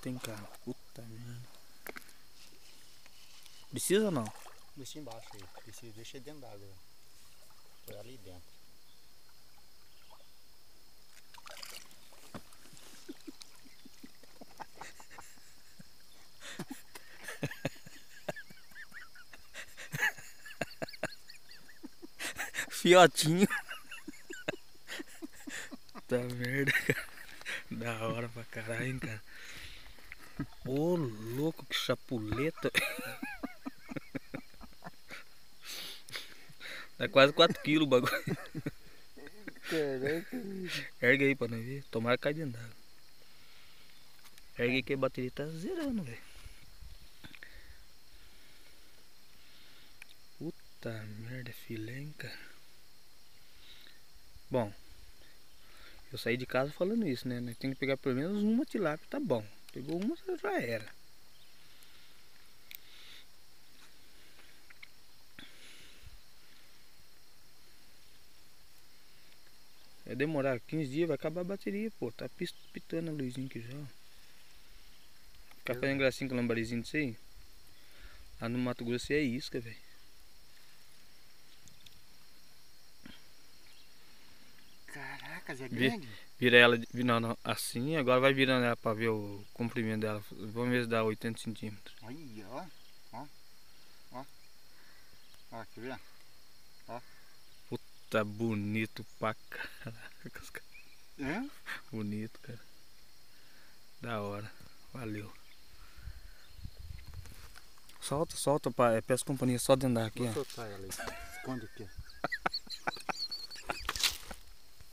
bonito, hein, cara. Puta merda. Precisa ou não? Deixa embaixo aí. Precisa, deixa dentro d'água. Foi ali dentro. Fiotinho. Puta merda, cara. Da hora pra caralho, hein, cara. Ô, louco, que chapuleta. Dá quase 4 kg o bagulho. Caraca. Ergue aí pra nós ver. Tomara que caia dentro d'água. Ergue aí que a bateria tá zerando, velho. Puta merda, filé, hein, cara. Bom, eu saí de casa falando isso, né? Nós tem que pegar pelo menos uma tilápia, tá bom. Pegou uma, já era. Vai demorar 15 dias, vai acabar a bateria, pô. Tá pitando a luzinha aqui já. Ficar fazendo gracinha com o lambarizinho disso aí. Lá no Mato Grosso é isca, velho. Caraca, é grande? Vira ela, não, assim, agora vai virando ela pra ver o comprimento dela. Vamos ver se dá 80 centímetros. Aí, ó. Ó. Ó. Ó, quer ver? Ó. Tá bonito pra caraca. É? Bonito, cara. Da hora. Valeu. Solta, solta, pai. Peço companhia só dentro daqui, Vou ó. soltar ela aí. Esconde aqui.